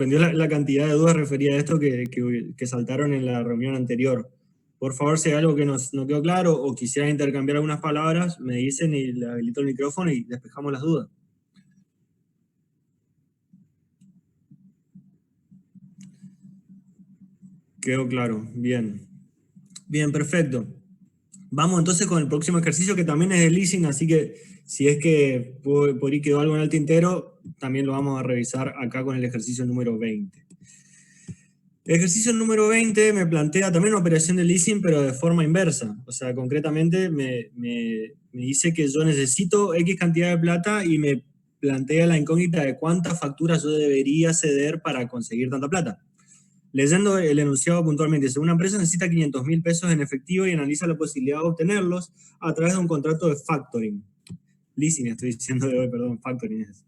sorprendió la cantidad de dudas referida a esto que saltaron en la reunión anterior. Por favor, si hay algo que no quedó claro o quisieran intercambiar algunas palabras, me dicen y le habilito el micrófono y despejamos las dudas. Quedó claro, bien. Bien, perfecto. Vamos entonces con el próximo ejercicio que también es de leasing, así que si es que por ahí quedó algo en el tintero, también lo vamos a revisar acá con el ejercicio número 20. El ejercicio número 20 me plantea también una operación de leasing, pero de forma inversa. O sea, concretamente me dice que yo necesito X cantidad de plata y me plantea la incógnita de cuántas facturas yo debería ceder para conseguir tanta plata. Leyendo el enunciado puntualmente, dice, una empresa necesita 500.000 pesos en efectivo y analiza la posibilidad de obtenerlos a través de un contrato de factoring. Leasing estoy diciendo de hoy, perdón, factoring es.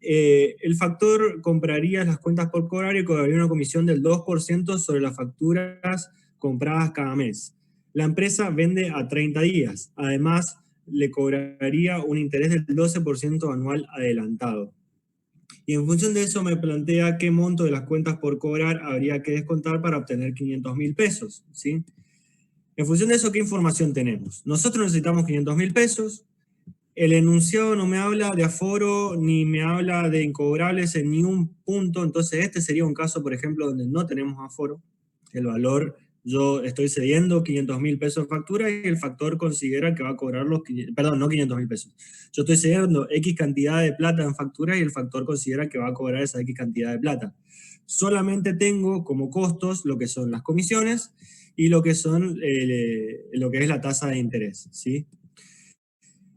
El factor compraría las cuentas por cobrar y cobraría una comisión del 2% sobre las facturas compradas cada mes. La empresa vende a 30 días. Además, le cobraría un interés del 12% anual adelantado. Y en función de eso me plantea qué monto de las cuentas por cobrar habría que descontar para obtener 500.000 pesos, ¿sí? En función de eso, ¿qué información tenemos? Nosotros necesitamos 500.000 pesos. El enunciado no me habla de aforo ni me habla de incobrables en ningún punto, entonces este sería un caso, por ejemplo, donde no tenemos aforo. El valor, yo estoy cediendo 500.000 pesos de factura y el factor considera que va a cobrar los 500, perdón, no 500.000 pesos. Yo estoy cediendo X cantidad de plata en factura y el factor considera que va a cobrar esa X cantidad de plata. Solamente tengo como costos lo que son las comisiones y lo que son lo que es la tasa de interés, ¿sí?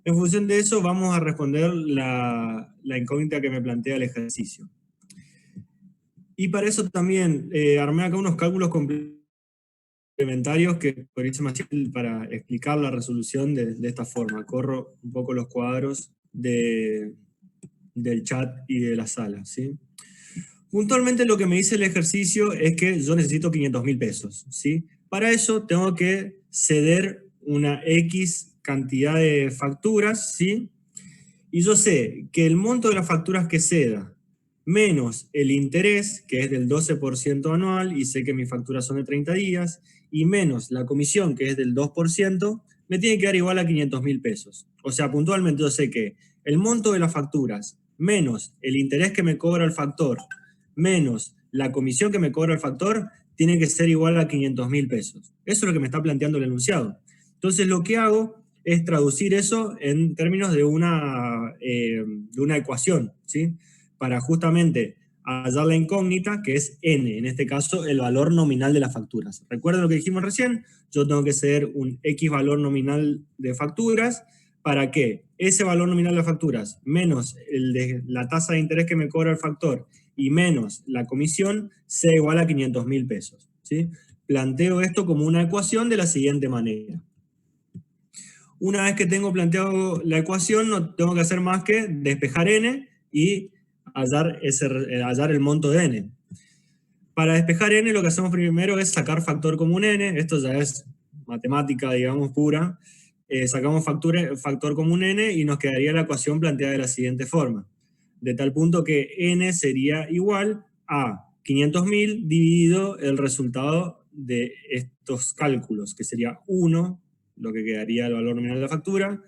En función de eso vamos a responder la incógnita que me plantea el ejercicio. Y para eso también armé acá unos cálculos complementarios que por eso más fácil para explicar la resolución de esta forma. Corro un poco los cuadros del chat y de la sala, ¿sí? Puntualmente lo que me dice el ejercicio es que yo necesito 500.000 pesos, ¿sí? Para eso tengo que ceder una X cantidad de facturas, ¿sí? Y yo sé que el monto de las facturas que ceda menos el interés, que es del 12% anual, y sé que mis facturas son de 30 días, y menos la comisión, que es del 2%, me tiene que dar igual a 500.000 pesos. O sea, puntualmente yo sé que el monto de las facturas menos el interés que me cobra el factor, menos la comisión que me cobra el factor, tiene que ser igual a 500.000 pesos. Eso es lo que me está planteando el enunciado. Entonces lo que hago es traducir eso en términos de una ecuación, ¿sí? Para justamente hallar la incógnita, que es n, en este caso el valor nominal de las facturas. ¿Recuerden lo que dijimos recién? Yo tengo que ceder un x valor nominal de facturas para que ese valor nominal de facturas menos el de la tasa de interés que me cobra el factor y menos la comisión sea igual a 500.000 pesos, ¿sí? Planteo esto como una ecuación de la siguiente manera. Una vez que tengo planteado la ecuación, no tengo que hacer más que despejar n y hallar el monto de n. Para despejar n, lo que hacemos primero es sacar factor común n. Esto ya es matemática, digamos, pura. Sacamos factor común n y nos quedaría la ecuación planteada de la siguiente forma. De tal punto que n sería igual a 500.000 dividido el resultado de estos cálculos, que sería 1, lo que quedaría el valor nominal de la factura,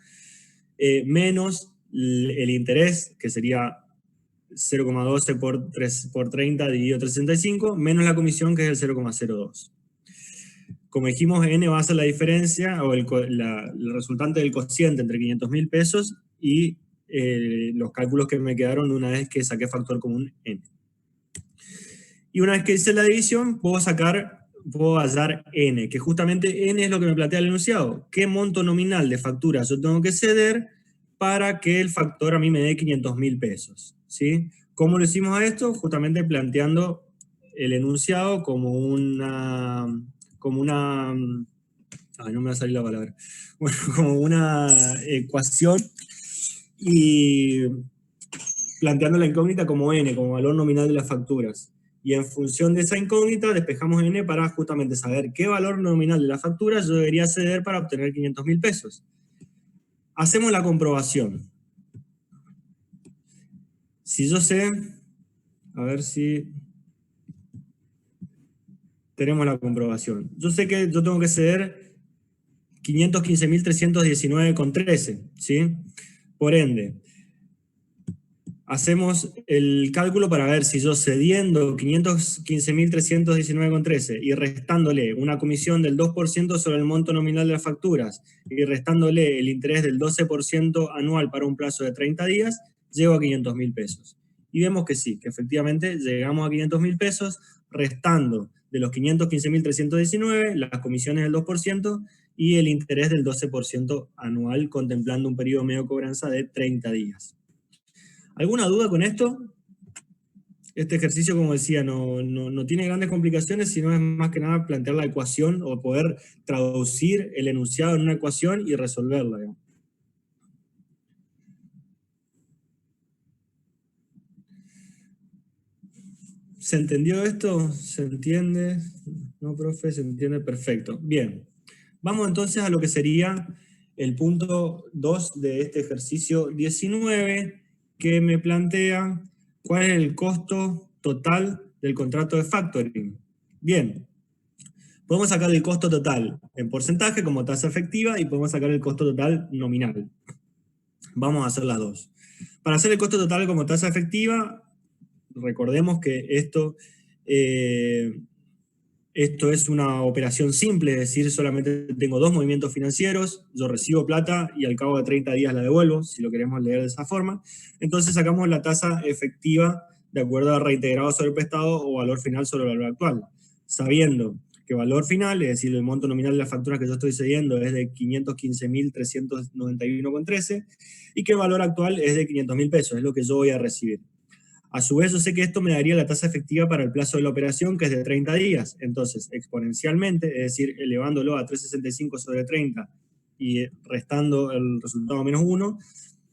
menos el interés, que sería 0,12 por 30 dividido 365, menos la comisión, que es el 0,02. Como dijimos, n va a ser la diferencia, o el resultante del cociente entre 500.000 pesos y los cálculos que me quedaron una vez que saqué factor común n. Y una vez que hice la división, puedo hallar n, que justamente n es lo que me plantea el enunciado. ¿Qué monto nominal de facturas yo tengo que ceder para que el factor a mí me dé 500.000 pesos? ¿Sí? ¿Cómo lo hicimos a esto? Justamente planteando el enunciado como una no me va a salir la palabra. Bueno, como una ecuación y planteando la incógnita como n, como valor nominal de las facturas. Y en función de esa incógnita despejamos n para justamente saber qué valor nominal de las facturas yo debería ceder para obtener 500.000 pesos. Hacemos la comprobación. Si yo sé, a ver si tenemos la comprobación. Yo sé que yo tengo que ceder 515.319,13, ¿sí? Por ende, hacemos el cálculo para ver si yo cediendo 515.319,13 y restándole una comisión del 2% sobre el monto nominal de las facturas y restándole el interés del 12% anual para un plazo de 30 días, llego a 500.000 pesos. Y vemos que sí, que efectivamente llegamos a 500.000 pesos, restando de los 515.319 las comisiones del 2% y el interés del 12% anual, contemplando un periodo medio de cobranza de 30 días. ¿Alguna duda con esto? Este ejercicio, como decía, no tiene grandes complicaciones, sino es más que nada plantear la ecuación o poder traducir el enunciado en una ecuación y resolverla, digamos. ¿Se entendió esto? ¿Se entiende? ¿No, profe? ¿Se entiende? Perfecto. Bien. Vamos entonces a lo que sería el punto 2 de este ejercicio 19, que me plantea cuál es el costo total del contrato de factoring. Bien. Podemos sacar el costo total en porcentaje como tasa efectiva y podemos sacar el costo total nominal. Vamos a hacer las dos. Para hacer el costo total como tasa efectiva, recordemos que esto es una operación simple, es decir, solamente tengo dos movimientos financieros, yo recibo plata y al cabo de 30 días la devuelvo, si lo queremos leer de esa forma. Entonces sacamos la tasa efectiva de acuerdo a reintegrado sobre el prestado o valor final sobre el valor actual, sabiendo que valor final, es decir, el monto nominal de las facturas que yo estoy cediendo es de 515.391,13 y que el valor actual es de 500.000 pesos, es lo que yo voy a recibir. A su vez, yo sé que esto me daría la tasa efectiva para el plazo de la operación, que es de 30 días. Entonces, exponencialmente, es decir, elevándolo a 365 sobre 30 y restando el resultado menos 1,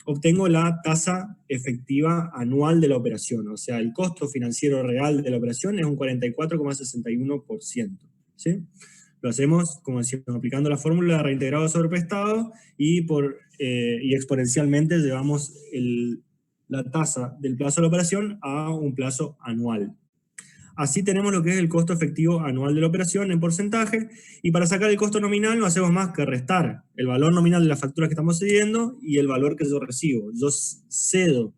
obtengo la tasa efectiva anual de la operación. O sea, el costo financiero real de la operación es un 44,61%. ¿Sí? Lo hacemos, como decíamos, aplicando la fórmula de reintegrado sobre prestado y exponencialmente llevamos la tasa del plazo de la operación a un plazo anual. Así tenemos lo que es el costo efectivo anual de la operación en porcentaje, y para sacar el costo nominal no hacemos más que restar el valor nominal de las facturas que estamos cediendo y el valor que yo recibo. Yo cedo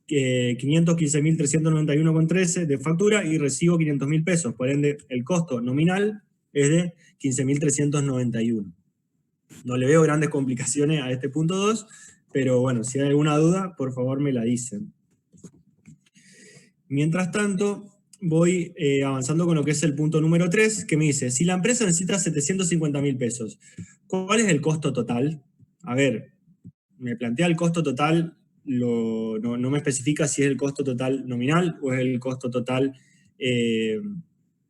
515.391,13 de factura y recibo 500.000 pesos, por ende el costo nominal es de 15.391. No le veo grandes complicaciones a este punto 2, pero bueno, si hay alguna duda, por favor me la dicen. Mientras tanto, voy avanzando con lo que es el punto número 3, que me dice, si la empresa necesita 750.000 pesos, ¿cuál es el costo total? A ver, me plantea el costo total, no me especifica si es el costo total nominal o es el costo total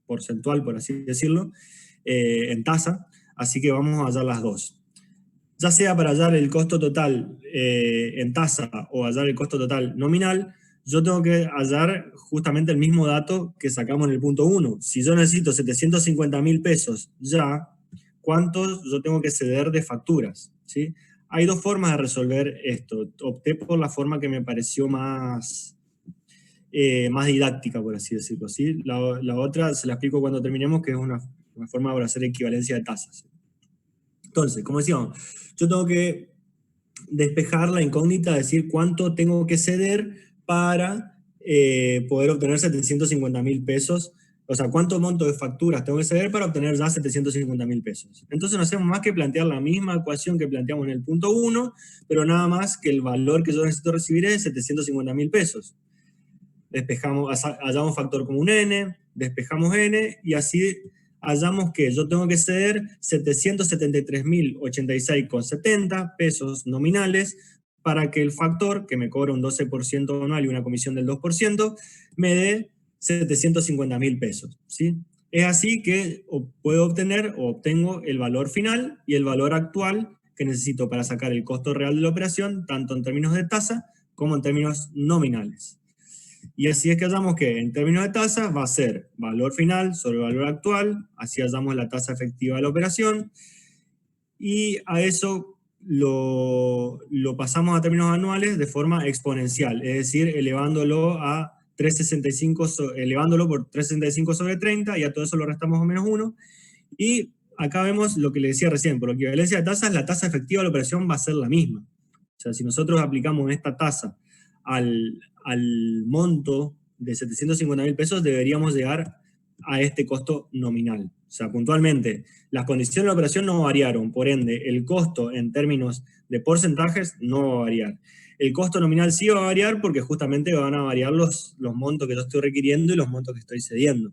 porcentual, por así decirlo, en tasa, así que vamos a hallar las dos. Ya sea para hallar el costo total en tasa o hallar el costo total nominal, yo tengo que hallar justamente el mismo dato que sacamos en el punto 1. Si yo necesito 750.000 pesos ya, ¿cuántos yo tengo que ceder de facturas? ¿Sí? Hay dos formas de resolver esto. Opté por la forma que me pareció más didáctica, por así decirlo. ¿Sí? La otra se la explico cuando terminemos, que es una forma para hacer equivalencia de tasas. Entonces, como decíamos, yo tengo que despejar la incógnita, decir cuánto tengo que ceder para poder obtener 750.000 pesos, o sea, cuánto monto de facturas tengo que ceder para obtener ya 750.000 pesos. Entonces no hacemos más que plantear la misma ecuación que planteamos en el punto 1, pero nada más que el valor que yo necesito recibir es 750.000 pesos. Hallamos factor común n, despejamos n, y así hallamos que yo tengo que ceder 773.086,70 pesos nominales para que el factor, que me cobra un 12% anual y una comisión del 2%, me dé 750.000 pesos. ¿Sí? Es así que puedo obtener o obtengo el valor final y el valor actual que necesito para sacar el costo real de la operación, tanto en términos de tasa como en términos nominales. Y así es que hallamos que en términos de tasa va a ser valor final sobre el valor actual, así hallamos la tasa efectiva de la operación, y a eso lo pasamos a términos anuales de forma exponencial, es decir, elevándolo a 365, elevándolo por 365 sobre 30, y a todo eso lo restamos a menos 1. Y acá vemos lo que le decía recién, por equivalencia de tasas, la tasa efectiva de la operación va a ser la misma. O sea, si nosotros aplicamos esta tasa al monto de 750.000 pesos, deberíamos llegar a este costo nominal. O sea, puntualmente, las condiciones de la operación no variaron, por ende, el costo en términos de porcentajes no va a variar. El costo nominal sí va a variar porque justamente van a variar los montos que yo estoy requiriendo y los montos que estoy cediendo.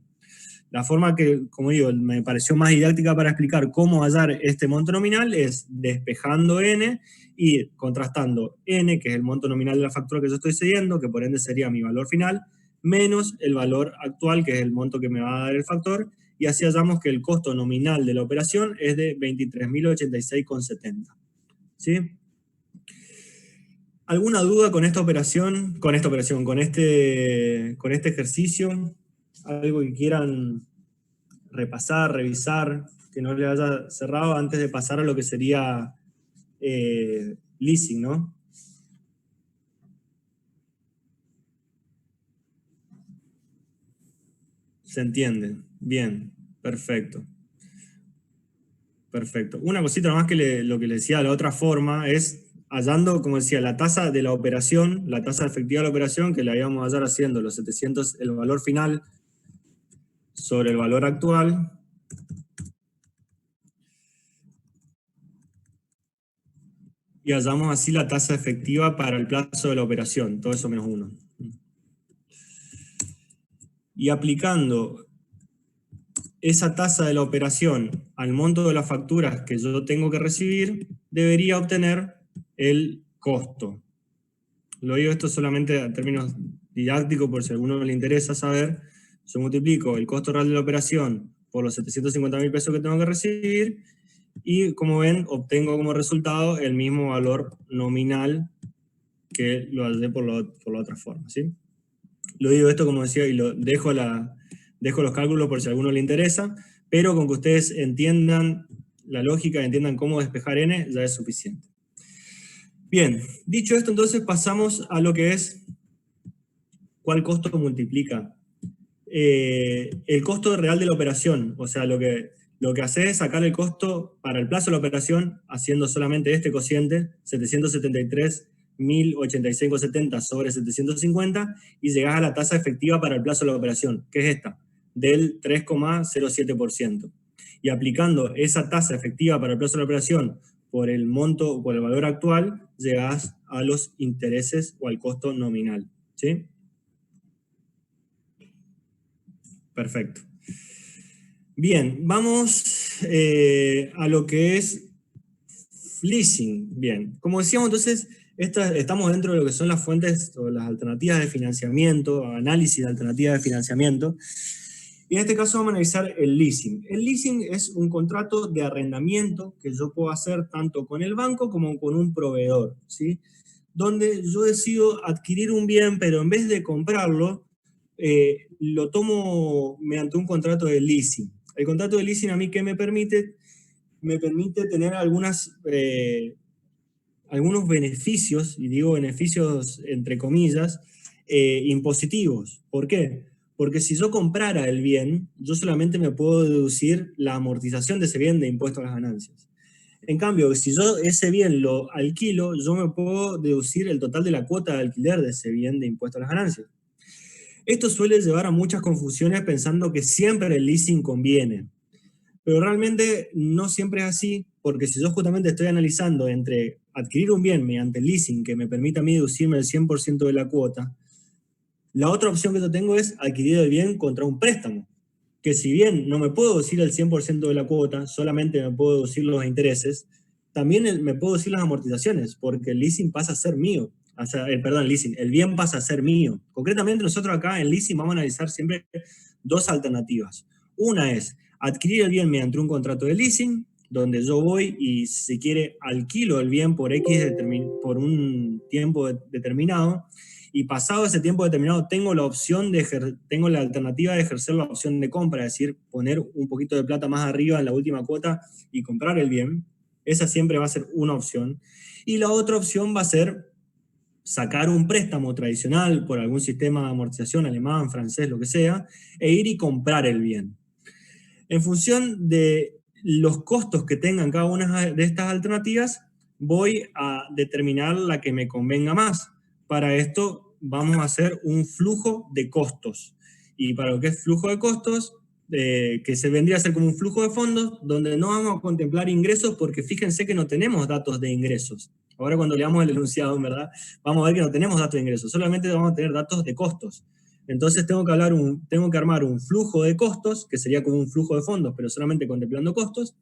La forma que, como digo, me pareció más didáctica para explicar cómo hallar este monto nominal es despejando n y contrastando n, que es el monto nominal de la factura que yo estoy cediendo, que por ende sería mi valor final, menos el valor actual, que es el monto que me va a dar el factor, y así hallamos que el costo nominal de la operación es de 23.086,70. ¿Sí? ¿Alguna duda con esta operación, con este ejercicio? ¿Algo que quieran repasar, revisar, que no le haya cerrado antes de pasar a lo que sería leasing, ¿no? ¿Se entiende? Bien, perfecto. Perfecto. Una cosita más que lo que le decía de la otra forma es hallando, como decía, la tasa de la operación, la tasa efectiva de la operación, que la íbamos a hallar haciendo los 700, el valor final sobre el valor actual. Y hallamos así la tasa efectiva para el plazo de la operación, todo eso menos 1. Y aplicando esa tasa de la operación al monto de las facturas que yo tengo que recibir, debería obtener el costo. Lo digo esto solamente a términos didácticos, por si a alguno le interesa saber. Yo multiplico el costo real de la operación por los 750.000 pesos que tengo que recibir, y como ven, obtengo como resultado el mismo valor nominal que lo hallé por la otra forma, ¿sí? Lo digo esto, como decía, y lo dejo los cálculos por si a alguno le interesa, pero con que ustedes entiendan la lógica, entiendan cómo despejar n, ya es suficiente. Bien, dicho esto, entonces pasamos a lo que es cuál costo multiplica. El costo real de la operación, o sea, lo que hace es sacar el costo para el plazo de la operación haciendo solamente este cociente, 773.086,70 sobre 750, y llegás a la tasa efectiva para el plazo de la operación, que es esta, del 3,07%. Y aplicando esa tasa efectiva para el plazo de la operación por el monto, por el valor actual, llegás a los intereses o al costo nominal. ¿Sí? Perfecto. Bien, vamos a lo que es leasing. Bien, como decíamos entonces, estamos dentro de lo que son las fuentes o las alternativas de financiamiento, análisis de alternativas de financiamiento. Y en este caso vamos a analizar el leasing. El leasing es un contrato de arrendamiento que yo puedo hacer tanto con el banco como con un proveedor, ¿sí? Donde yo decido adquirir un bien, pero en vez de comprarlo, lo tomo mediante un contrato de leasing. El contrato de leasing a mí, ¿qué me permite? Me permite tener algunos beneficios, y digo beneficios entre comillas, impositivos. ¿Por qué? Porque si yo comprara el bien, yo solamente me puedo deducir la amortización de ese bien de impuesto a las ganancias. En cambio, si yo ese bien lo alquilo, yo me puedo deducir el total de la cuota de alquiler de ese bien de impuesto a las ganancias. Esto suele llevar a muchas confusiones pensando que siempre el leasing conviene. Pero realmente no siempre es así, porque si yo justamente estoy analizando entre adquirir un bien mediante el leasing que me permita a mí deducirme el 100% de la cuota, la otra opción que yo tengo es adquirir el bien contra un préstamo, que si bien no me puedo deducir el 100% de la cuota, solamente me puedo deducir los intereses, también me puedo deducir las amortizaciones, porque el leasing pasa a ser mío. O sea, el bien pasa a ser mío. Concretamente nosotros acá en leasing vamos a analizar siempre dos alternativas. Una es adquirir el bien mediante un contrato de leasing, donde yo voy y, si quiere, alquilo el bien por por un tiempo determinado, y pasado ese tiempo determinado tengo la alternativa de ejercer la opción de compra, es decir, poner un poquito de plata más arriba en la última cuota y comprar el bien. Esa siempre va a ser una opción. Y la otra opción va a ser sacar un préstamo tradicional por algún sistema de amortización alemán, francés, lo que sea, e ir y comprar el bien. En función de los costos que tengan cada una de estas alternativas, voy a determinar la que me convenga más. Para esto vamos a hacer un flujo de costos. Y para lo que es flujo de costos, que se vendría a ser como un flujo de fondos, donde no vamos a contemplar ingresos, porque fíjense que no tenemos datos de ingresos. Ahora cuando leamos el enunciado, en verdad, vamos a ver que no tenemos datos de ingresos, solamente vamos a tener datos de costos. Entonces tengo que armar un flujo de costos, que sería como un flujo de fondos, pero solamente contemplando costos,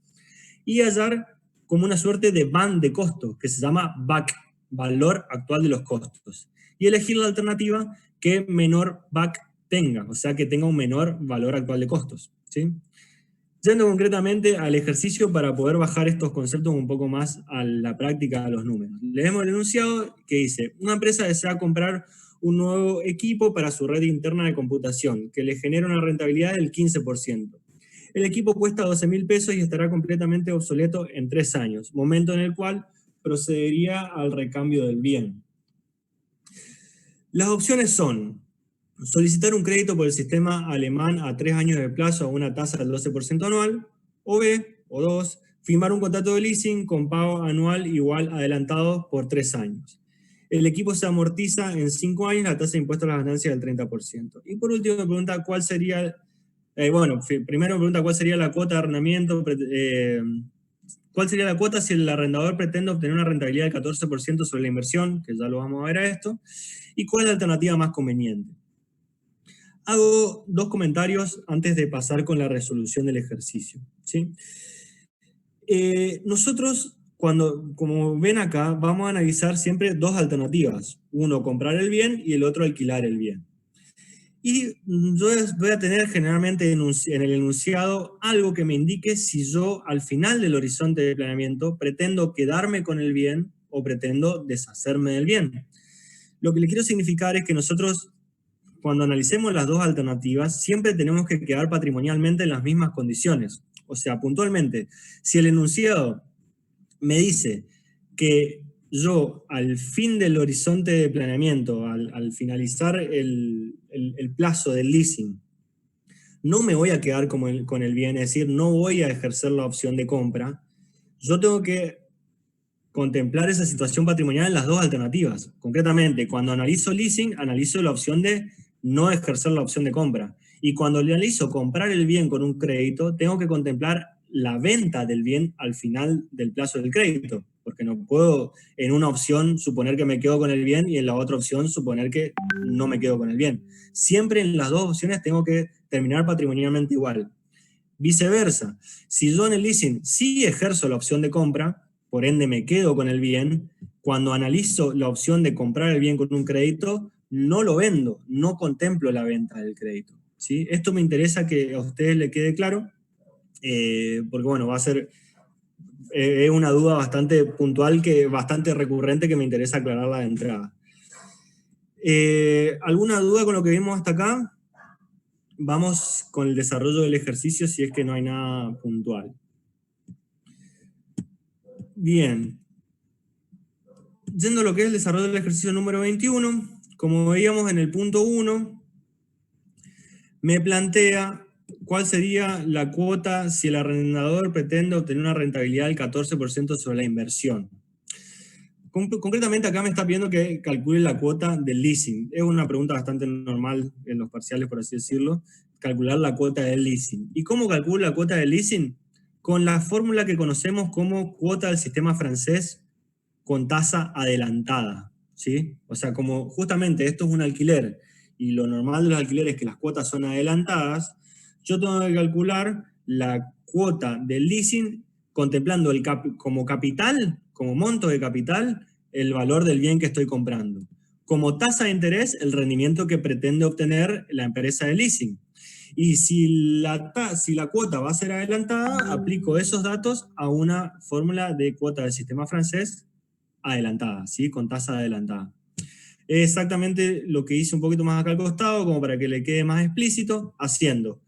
y hallar como una suerte de band de costos, que se llama BAC, valor actual de los costos. Y elegir la alternativa que menor BAC tenga, o sea, que tenga un menor valor actual de costos, ¿sí? Yendo concretamente al ejercicio para poder bajar estos conceptos un poco más a la práctica, a los números. Leemos el enunciado que dice, una empresa desea comprar un nuevo equipo para su red interna de computación, que le genera una rentabilidad del 15%. El equipo cuesta 12.000 pesos y estará completamente obsoleto en 3 años, momento en el cual procedería al recambio del bien. Las opciones son solicitar un crédito por el sistema alemán a 3 años de plazo a una tasa del 12% anual, o B, o 2, firmar un contrato de leasing con pago anual igual adelantado por 3 años. El equipo se amortiza en 5 años, la tasa de impuesto a las ganancias del 30%. Y por último me pregunta cuál sería, primero me pregunta cuál sería la cuota de arrendamiento, cuál sería la cuota si el arrendador pretende obtener una rentabilidad del 14% sobre la inversión, que ya lo vamos a ver a esto, y cuál es la alternativa más conveniente. Hago 2 comentarios antes de pasar con la resolución del ejercicio, ¿sí? Nosotros, como ven acá, vamos a analizar siempre 2 alternativas. Uno, comprar el bien, y el otro, alquilar el bien. Y yo voy a tener generalmente en el enunciado algo que me indique si yo, al final del horizonte de planeamiento, pretendo quedarme con el bien o pretendo deshacerme del bien. Lo que le quiero significar es que nosotros, cuando analicemos las 2 alternativas, siempre tenemos que quedar patrimonialmente en las mismas condiciones. O sea, puntualmente, si el enunciado me dice que yo, al fin del horizonte de planeamiento, al finalizar el plazo del leasing, no me voy a quedar con el bien, es decir, no voy a ejercer la opción de compra, yo tengo que contemplar esa situación patrimonial en las 2 alternativas. Concretamente, cuando analizo leasing, analizo la opción de no ejercer la opción de compra. Y cuando analizo comprar el bien con un crédito, tengo que contemplar la venta del bien al final del plazo del crédito, porque no puedo en una opción suponer que me quedo con el bien y en la otra opción suponer que no me quedo con el bien. Siempre en las 2 opciones tengo que terminar patrimonialmente igual. Viceversa, si yo en el leasing sí ejerzo la opción de compra, por ende me quedo con el bien, cuando analizo la opción de comprar el bien con un crédito, no lo vendo, no contemplo la venta del crédito, ¿sí? Esto me interesa que a ustedes les quede claro, porque bueno, va a ser una duda bastante puntual, bastante recurrente, que me interesa aclararla de entrada. ¿Alguna duda con lo que vimos hasta acá? Vamos con el desarrollo del ejercicio si es que no hay nada puntual. Bien. Yendo a lo que es el desarrollo del ejercicio número 21, como veíamos en el punto 1, me plantea cuál sería la cuota si el arrendador pretende obtener una rentabilidad del 14% sobre la inversión. Concretamente acá me está pidiendo que calcule la cuota del leasing. Es una pregunta bastante normal en los parciales, por así decirlo, calcular la cuota del leasing. ¿Y cómo calculo la cuota del leasing? Con la fórmula que conocemos como cuota del sistema francés con tasa adelantada, ¿sí? O sea, como justamente esto es un alquiler y lo normal de los alquileres es que las cuotas son adelantadas, yo tengo que calcular la cuota del leasing contemplando como capital, como monto de capital, el valor del bien que estoy comprando. Como tasa de interés, el rendimiento que pretende obtener la empresa de leasing. Y si la cuota va a ser adelantada, aplico esos datos a una fórmula de cuota del sistema francés adelantada, ¿sí? Con tasa adelantada. Es exactamente lo que hice un poquito más acá al costado, como para que le quede más explícito, haciendo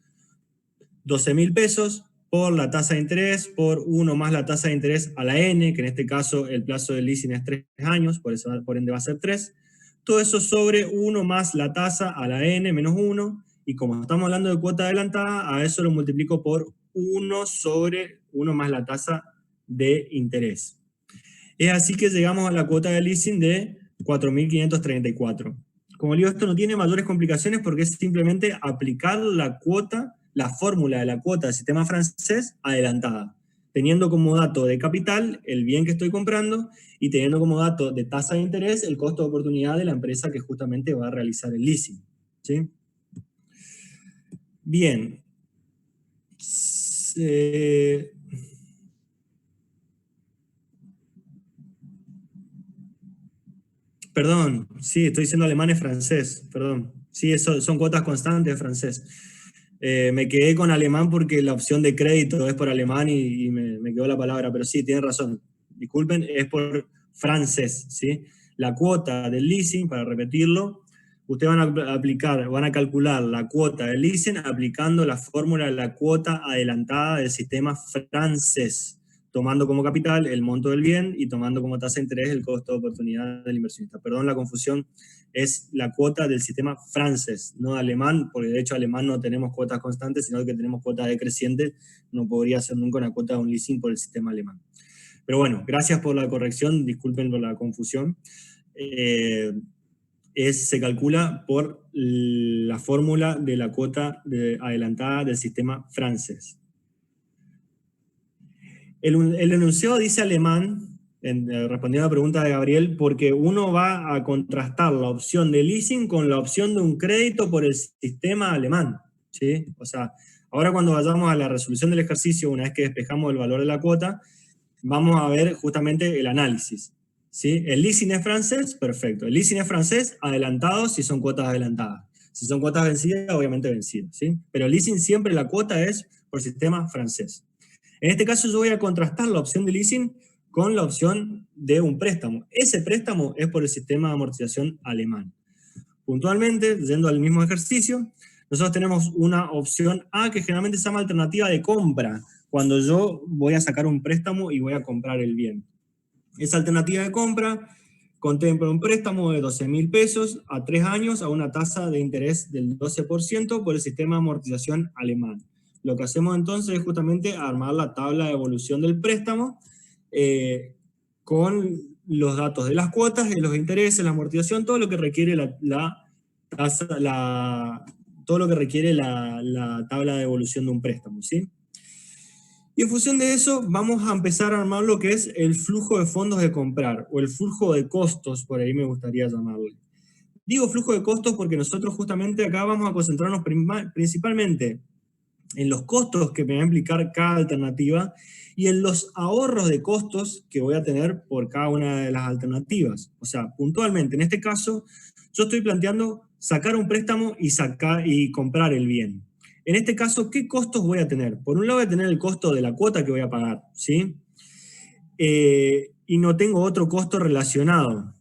12.000 pesos por la tasa de interés, por 1 más la tasa de interés a la N, que en este caso el plazo del leasing es 3 años, por ende va a ser 3, todo eso sobre 1 más la tasa a la n menos 1, y como estamos hablando de cuota adelantada, a eso lo multiplico por 1 sobre 1 más la tasa de interés. Es así que llegamos a la cuota de leasing de 4.534. Como digo, esto no tiene mayores complicaciones porque es simplemente aplicar la cuota, la fórmula de la cuota del sistema francés adelantada, teniendo como dato de capital el bien que estoy comprando y teniendo como dato de tasa de interés el costo de oportunidad de la empresa que justamente va a realizar el leasing, ¿sí? Bien. Perdón, sí, estoy diciendo alemán es francés, perdón. Sí, eso, son cuotas constantes de francés. Me quedé con alemán porque la opción de crédito es por alemán y me quedó la palabra, pero sí, tienen razón. Disculpen, es por francés, ¿sí? La cuota del leasing, para repetirlo, ustedes van a calcular la cuota del leasing aplicando la fórmula de la cuota adelantada del sistema francés, tomando como capital el monto del bien y tomando como tasa de interés el costo de oportunidad del inversionista. Perdón la confusión, es la cuota del sistema francés, no alemán, porque de hecho alemán no tenemos cuotas constantes, sino que tenemos cuotas decrecientes, no podría ser nunca una cuota de un leasing por el sistema alemán. Pero bueno, gracias por la corrección, disculpen por la confusión. Se calcula por la fórmula de la cuota adelantada del sistema francés. El enunciado dice alemán, respondiendo a la pregunta de Gabriel, porque uno va a contrastar la opción de leasing con la opción de un crédito por el sistema alemán, ¿sí? O sea, ahora cuando vayamos a la resolución del ejercicio, una vez que despejamos el valor de la cuota, vamos a ver justamente el análisis, ¿sí? El leasing es francés, perfecto. El leasing es francés, adelantado si son cuotas adelantadas. Si son cuotas vencidas, obviamente vencidas, ¿sí? Pero el leasing siempre la cuota es por sistema francés. En este caso yo voy a contrastar la opción de leasing con la opción de un préstamo. Ese préstamo es por el sistema de amortización alemán. Puntualmente, yendo al mismo ejercicio, nosotros tenemos una opción A que generalmente se llama alternativa de compra, cuando yo voy a sacar un préstamo y voy a comprar el bien. Esa alternativa de compra contempla un préstamo de 12.000 pesos a 3 años a una tasa de interés del 12% por el sistema de amortización alemán. Lo que hacemos entonces es justamente armar la tabla de evolución del préstamo con los datos de las cuotas, de los intereses, la amortización, todo lo que requiere todo lo que requiere la tabla de evolución de un préstamo, ¿sí? Y en función de eso vamos a empezar a armar lo que es el flujo de fondos de comprar, o el flujo de costos, por ahí me gustaría llamarle. Digo flujo de costos porque nosotros justamente acá vamos a concentrarnos principalmente en los costos que me va a implicar cada alternativa y en los ahorros de costos que voy a tener por cada una de las alternativas. O sea, puntualmente, en este caso, yo estoy planteando sacar un préstamo y comprar el bien. En este caso, ¿qué costos voy a tener? Por un lado voy a tener el costo de la cuota que voy a pagar, ¿sí? Y no tengo otro costo relacionado.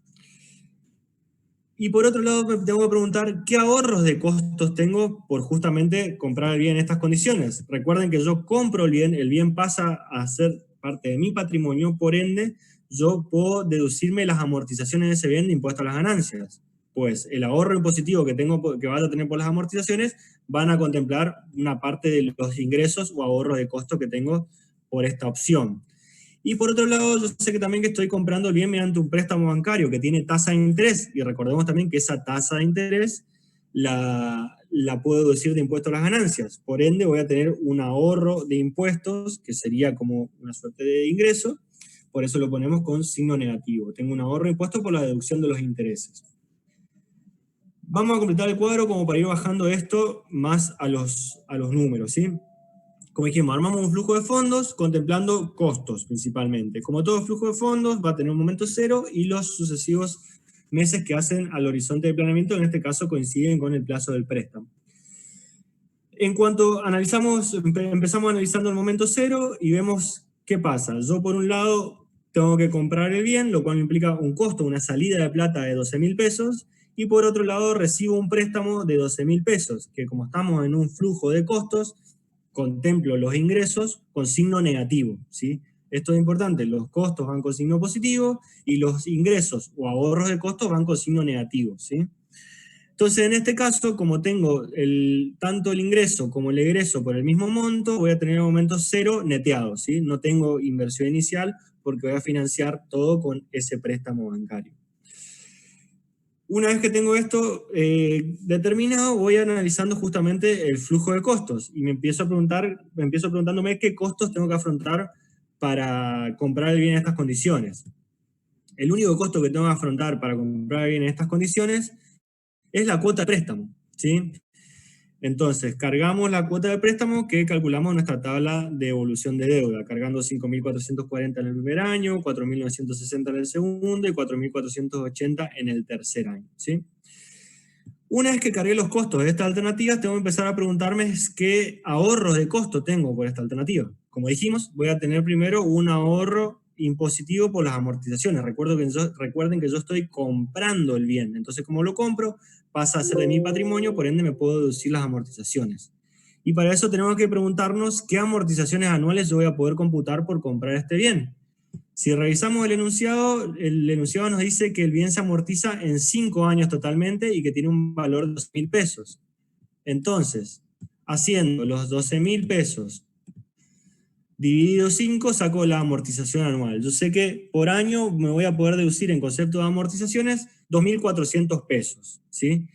Y por otro lado, me tengo que preguntar qué ahorros de costos tengo por justamente comprar el bien en estas condiciones. Recuerden que yo compro el bien pasa a ser parte de mi patrimonio, por ende, yo puedo deducirme las amortizaciones de ese bien de impuesto a las ganancias. Pues el ahorro impositivo que vaya a tener por las amortizaciones van a contemplar una parte de los ingresos o ahorros de costo que tengo por esta opción. Y por otro lado, yo sé que también que estoy comprando el bien mediante un préstamo bancario que tiene tasa de interés, y recordemos también que esa tasa de interés la puedo deducir de impuesto a las ganancias. Por ende, voy a tener un ahorro de impuestos, que sería como una suerte de ingreso, por eso lo ponemos con signo negativo. Tengo un ahorro de impuestos por la deducción de los intereses. Vamos a completar el cuadro como para ir bajando esto más a los números, ¿sí? Como dijimos, armamos un flujo de fondos contemplando costos principalmente. Como todo flujo de fondos va a tener un momento cero y los sucesivos meses que hacen al horizonte de planeamiento, en este caso coinciden con el plazo del préstamo. En cuanto empezamos analizando el momento cero y vemos qué pasa. Yo por un lado tengo que comprar el bien, lo cual implica un costo, una salida de plata de 12.000 pesos, y por otro lado recibo un préstamo de 12.000 pesos, que como estamos en un flujo de costos, contemplo los ingresos con signo negativo, ¿sí? Esto es importante, los costos van con signo positivo y los ingresos o ahorros de costos van con signo negativo, ¿sí? Entonces, en este caso, como tengo tanto el ingreso como el egreso por el mismo monto, voy a tener el momento cero neteado, ¿sí? No tengo inversión inicial porque voy a financiar todo con ese préstamo bancario. Una vez que tengo esto determinado, voy analizando justamente el flujo de costos y me empiezo preguntándome qué costos tengo que afrontar para comprar el bien en estas condiciones. El único costo que tengo que afrontar para comprar el bien en estas condiciones es la cuota de préstamo, ¿sí? Entonces, cargamos la cuota de préstamo que calculamos en nuestra tabla de evolución de deuda, cargando 5.440 en el primer año, 4.960 en el segundo y 4.480 en el tercer año, ¿sí? Una vez que cargué los costos de estas alternativas, tengo que empezar a preguntarme qué ahorros de costo tengo por esta alternativa. Como dijimos, voy a tener primero un ahorro impositivo por las amortizaciones. Recuerden que yo estoy comprando el bien. Entonces, como lo compro, pasa a ser de mi patrimonio, por ende me puedo deducir las amortizaciones. Y para eso tenemos que preguntarnos qué amortizaciones anuales yo voy a poder computar por comprar este bien. Si revisamos el enunciado nos dice que el bien se amortiza en 5 años totalmente y que tiene un valor de 12.000 pesos. Entonces, haciendo los 12.000 pesos dividido 5, saco la amortización anual. Yo sé que por año me voy a poder deducir en concepto de amortizaciones 2.400 pesos, ¿sí?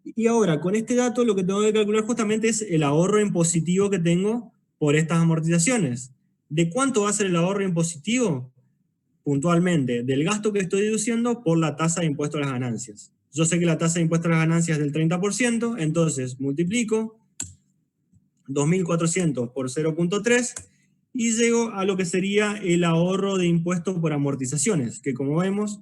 Y ahora, con este dato, lo que tengo que calcular justamente es el ahorro impositivo que tengo por estas amortizaciones. ¿De cuánto va a ser el ahorro impositivo? Puntualmente, del gasto que estoy deduciendo por la tasa de impuesto a las ganancias. Yo sé que la tasa de impuesto a las ganancias es del 30%, entonces multiplico 2.400 por 0.3 y llego a lo que sería el ahorro de impuestos por amortizaciones, que como vemos,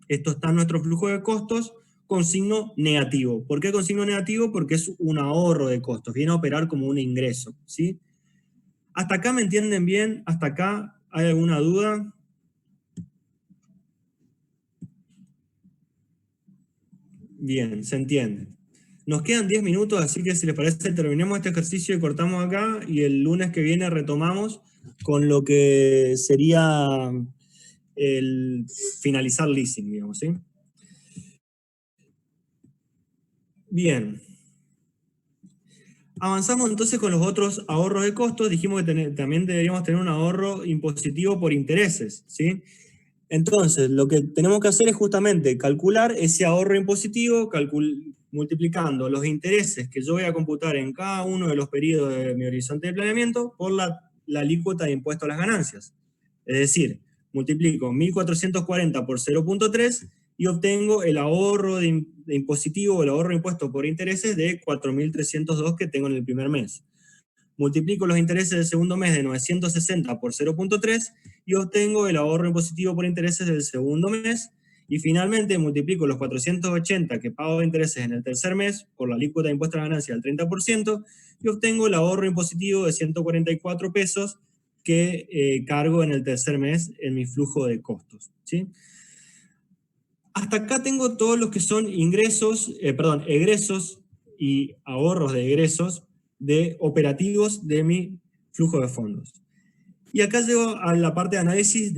esto está en nuestro flujo de costos con signo negativo. ¿Por qué con signo negativo? Porque es un ahorro de costos, viene a operar como un ingreso, ¿sí? ¿Hasta acá me entienden bien? ¿Hasta acá hay alguna duda? Bien, se entiende. Nos quedan 10 minutos, así que si les parece, terminemos este ejercicio y cortamos acá y el lunes que viene retomamos con lo que sería el finalizar leasing, digamos, ¿sí? Bien. Avanzamos entonces con los otros ahorros de costos. Dijimos que también deberíamos tener un ahorro impositivo por intereses, ¿sí? Entonces, lo que tenemos que hacer es justamente calcular ese ahorro impositivo, multiplicando los intereses que yo voy a computar en cada uno de los periodos de mi horizonte de planeamiento por la alícuota de impuesto a las ganancias. Es decir, multiplico 1.440 por 0.3 y obtengo el ahorro de impositivo, el ahorro de impuesto por intereses de 4.302 que tengo en el primer mes. Multiplico los intereses del segundo mes de 960 por 0.3 y obtengo el ahorro impositivo por intereses del segundo mes. Y finalmente multiplico los 480 que pago de intereses en el tercer mes por la alícuota de impuesto a la ganancia del 30% y obtengo el ahorro impositivo de 144 pesos que cargo en el tercer mes en mi flujo de costos, ¿sí? Hasta acá tengo todos los que son egresos y ahorros de egresos de operativos de mi flujo de fondos. Y acá llego a la parte de análisis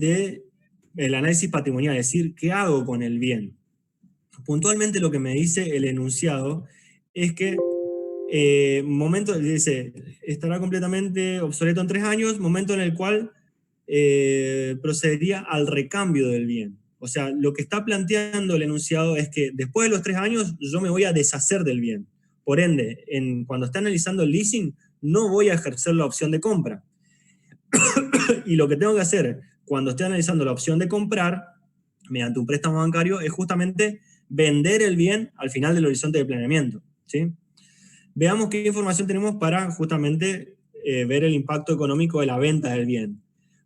el análisis patrimonial, es decir, ¿qué hago con el bien? Puntualmente lo que me dice el enunciado es que dice, estará completamente obsoleto en 3 años, momento en el cual procedería al recambio del bien. O sea, lo que está planteando el enunciado es que después de los 3 años yo me voy a deshacer del bien. Por ende, cuando está analizando el leasing, no voy a ejercer la opción de compra. Y lo que tengo que hacer cuando estoy analizando la opción de comprar, mediante un préstamo bancario, es justamente vender el bien al final del horizonte de planeamiento, ¿sí? Veamos qué información tenemos para justamente ver el impacto económico de la venta del bien.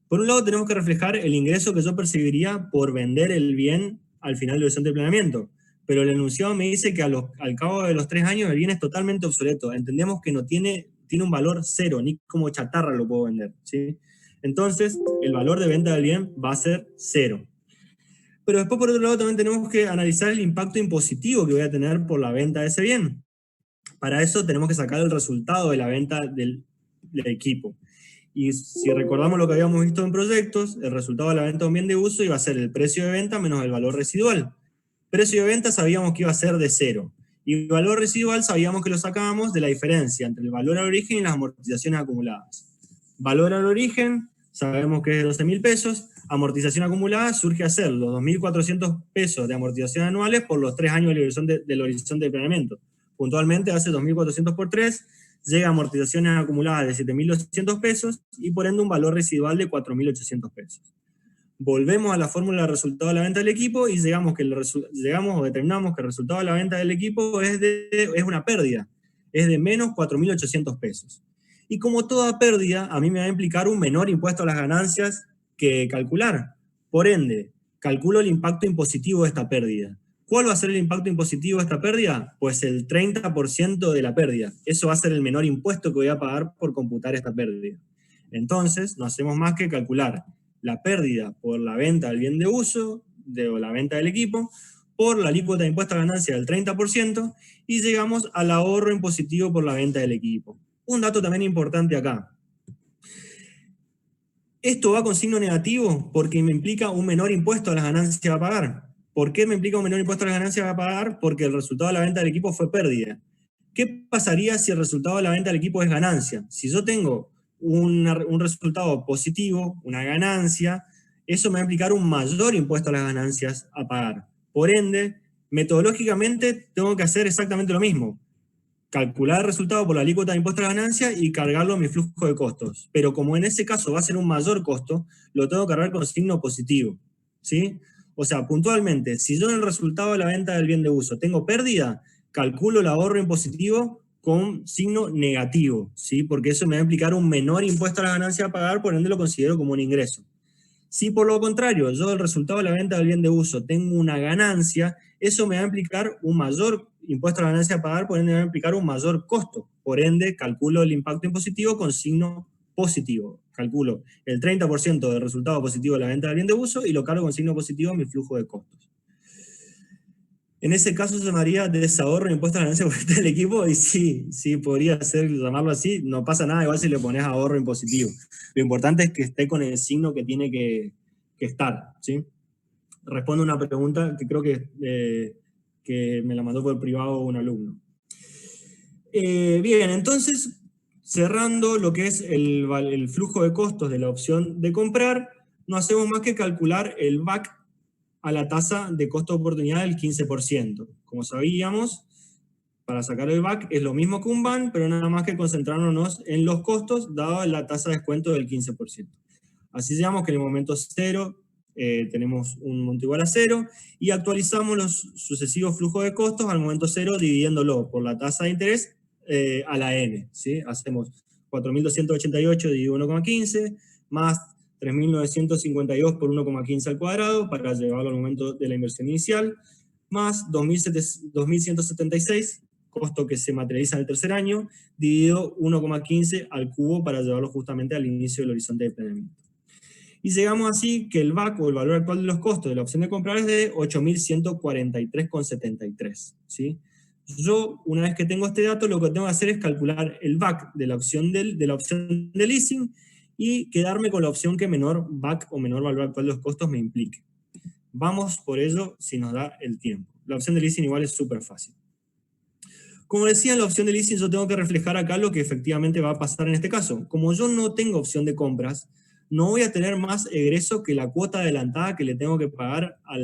Por un lado, tenemos que reflejar el ingreso que yo percibiría por vender el bien al final del horizonte de planeamiento. Pero el enunciado me dice que al cabo de los 3 años el bien es totalmente obsoleto. Entendemos que no tiene un valor cero, ni como chatarra lo puedo vender, ¿sí? Entonces, el valor de venta del bien va a ser cero. Pero después, por otro lado, también tenemos que analizar el impacto impositivo que voy a tener por la venta de ese bien. Para eso tenemos que sacar el resultado de la venta del equipo. Y si recordamos lo que habíamos visto en proyectos, el resultado de la venta de un bien de uso iba a ser el precio de venta menos el valor residual. Precio de venta sabíamos que iba a ser de 0. Y el valor residual sabíamos que lo sacábamos de la diferencia entre el valor al origen y las amortizaciones acumuladas. Valor al origen, sabemos que es de 12.000 pesos. Amortización acumulada surge a ser los 2.400 pesos de amortización anuales por los 3 años del horizonte de planeamiento. Puntualmente hace 2.400 por 3, llega a amortizaciones acumuladas de 7.200 pesos y por ende un valor residual de 4.800 pesos. Volvemos a la fórmula de resultado de la venta del equipo y determinamos que el resultado de la venta del equipo es una pérdida, es de menos 4.800 pesos. Y como toda pérdida, a mí me va a implicar un menor impuesto a las ganancias que calcular. Por ende, calculo el impacto impositivo de esta pérdida. ¿Cuál va a ser el impacto impositivo de esta pérdida? Pues el 30% de la pérdida. Eso va a ser el menor impuesto que voy a pagar por computar esta pérdida. Entonces, no hacemos más que calcular la pérdida por la venta del bien de uso, o la venta del equipo, por la alícuota de impuesto a ganancia del 30%, y llegamos al ahorro impositivo por la venta del equipo. Un dato también importante acá. Esto va con signo negativo porque me implica un menor impuesto a las ganancias a pagar. ¿Por qué me implica un menor impuesto a las ganancias a pagar? Porque el resultado de la venta del equipo fue pérdida. ¿Qué pasaría si el resultado de la venta del equipo es ganancia? Si yo tengo un resultado positivo, una ganancia, eso me va a implicar un mayor impuesto a las ganancias a pagar. Por ende, metodológicamente tengo que hacer exactamente lo mismo. Calcular el resultado por la alícuota de impuesto a la ganancia y cargarlo en mi flujo de costos. Pero como en ese caso va a ser un mayor costo, lo tengo que cargar con signo positivo, ¿sí? O sea, puntualmente, si yo en el resultado de la venta del bien de uso tengo pérdida, calculo el ahorro impositivo con signo negativo, ¿sí? Porque eso me va a implicar un menor impuesto a la ganancia a pagar, por ende lo considero como un ingreso. Si por lo contrario, yo del resultado de la venta del bien de uso tengo una ganancia, eso me va a implicar un mayor impuesto a la ganancia a pagar, por ende me va a implicar un mayor costo. Por ende, calculo el impacto impositivo con signo positivo. Calculo el 30% del resultado positivo de la venta del bien de uso y lo cargo con signo positivo en mi flujo de costos. En ese caso se llamaría desahorro de impuesto a la ganancia por parte del equipo, y sí, podría ser llamarlo así, no pasa nada igual si le pones ahorro impositivo. Lo importante es que esté con el signo que tiene que estar, ¿sí? Respondo una pregunta que creo que me la mandó por privado un alumno. Bien, entonces, cerrando lo que es el flujo de costos de la opción de comprar, no hacemos más que calcular el VAC a la tasa de costo de oportunidad del 15%. Como sabíamos, para sacar el VAC es lo mismo que un BAN, pero nada más que concentrarnos en los costos, dado la tasa de descuento del 15%. Así llegamos que en el momento 0 tenemos un monto igual a 0, y actualizamos los sucesivos flujos de costos al momento 0 dividiéndolo por la tasa de interés a la n, ¿sí? Hacemos 4.288 dividido 1,15 más 3.952 por 1,15 al cuadrado para llevarlo al momento de la inversión inicial, más 2.176, costo que se materializa en el tercer año, dividido 1,15 al cubo para llevarlo justamente al inicio del horizonte de planeamiento. Y llegamos así que el VAC, o el valor actual de los costos de la opción de comprar, es de 8.143,73, ¿sí? Yo, una vez que tengo este dato, lo que tengo que hacer es calcular el VAC de la opción de leasing y quedarme con la opción que menor VAC o menor valor actual de los costos me implique. Vamos por ello si nos da el tiempo. La opción de leasing igual es súper fácil. Como decía, en la opción de leasing yo tengo que reflejar acá lo que efectivamente va a pasar en este caso. Como yo no tengo opción de compras, no voy a tener más egreso que la cuota adelantada que le tengo que pagar a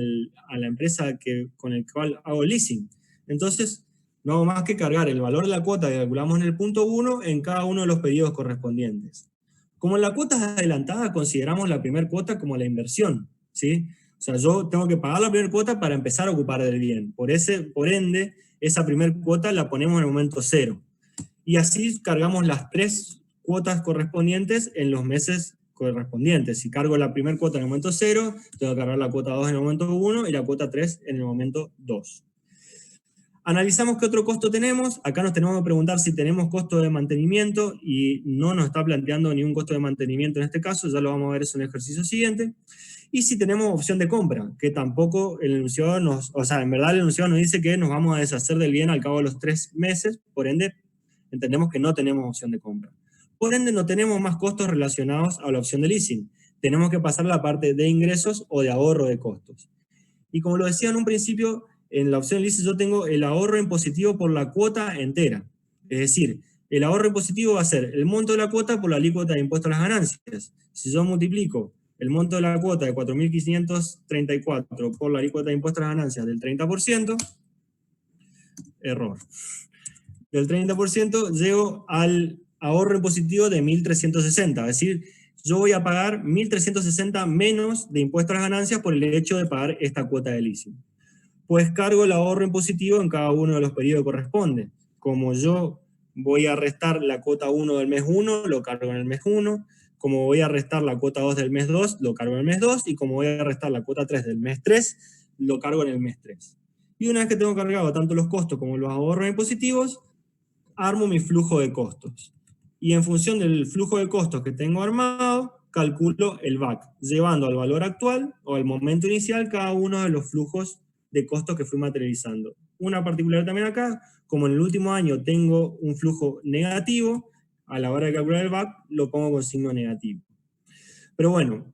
la empresa con el cual hago leasing. Entonces, no hago más que cargar el valor de la cuota que calculamos en el punto 1 en cada uno de los periodos correspondientes. Como la cuota es adelantada, consideramos la primera cuota como la inversión, ¿sí? O sea, yo tengo que pagar la primera cuota para empezar a ocupar del bien. Por ende, esa primera cuota la ponemos en el momento 0. Y así cargamos las 3 cuotas correspondientes en los meses correspondientes. Si cargo la primera cuota en el momento 0, tengo que cargar la cuota 2 en el momento 1 y la cuota 3 en el momento 2. Analizamos qué otro costo tenemos. Acá nos tenemos que preguntar si tenemos costo de mantenimiento, y no nos está planteando ningún costo de mantenimiento en este caso, ya lo vamos a ver en el ejercicio siguiente. Y si tenemos opción de compra, que tampoco el enunciado en verdad el enunciado nos dice que nos vamos a deshacer del bien al cabo de los 3 meses, por ende entendemos que no tenemos opción de compra. Por ende, no tenemos más costos relacionados a la opción de leasing. Tenemos que pasar a la parte de ingresos o de ahorro de costos. Y como lo decía en un principio, en la opción de leasing yo tengo el ahorro impositivo por la cuota entera. Es decir, el ahorro impositivo va a ser el monto de la cuota por la alícuota de impuesto a las ganancias. Si yo multiplico el monto de la cuota de 4.534 por la alícuota de impuesto a las ganancias del 30%, error. Del 30% llego al ahorro impositivo de 1.360, es decir, yo voy a pagar 1.360 menos de impuesto a las ganancias por el hecho de pagar esta cuota de leasing. Pues cargo el ahorro impositivo en cada uno de los periodos que corresponde. Como yo voy a restar la cuota 1 del mes 1, lo cargo en el mes 1. Como voy a restar la cuota 2 del mes 2, lo cargo en el mes 2. Y como voy a restar la cuota 3 del mes 3, lo cargo en el mes 3. Y una vez que tengo cargado tanto los costos como los ahorros impositivos, armo mi flujo de costos. Y en función del flujo de costos que tengo armado, calculo el VAC, llevando al valor actual o al momento inicial cada uno de los flujos de costos que fui materializando. Una particular también acá, como en el último año tengo un flujo negativo, a la hora de calcular el VAC lo pongo con signo negativo. Pero bueno,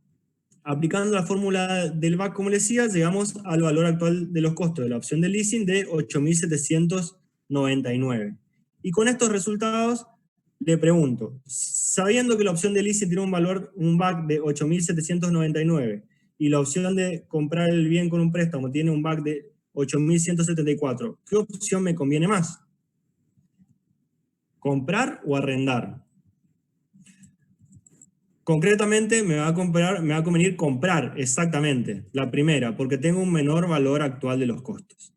aplicando la fórmula del VAC, como les decía, llegamos al valor actual de los costos de la opción de leasing de 8.799. Y con estos resultados, le pregunto, sabiendo que la opción de leasing tiene un valor, un VAC de 8.799, y la opción de comprar el bien con un préstamo tiene un VAC de 8.174, ¿qué opción me conviene más? ¿Comprar o arrendar? Concretamente me va a convenir comprar, exactamente, la primera, porque tengo un menor valor actual de los costos.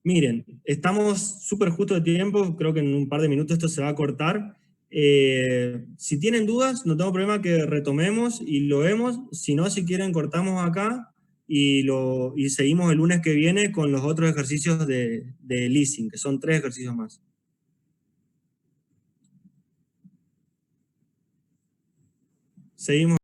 Miren, estamos súper justo de tiempo, creo que en un par de minutos esto se va a cortar. Si tienen dudas, no tengo problema que retomemos y lo vemos. Si no, si quieren, cortamos acá y seguimos el lunes que viene con los otros ejercicios de leasing, que son 3 ejercicios más. Seguimos.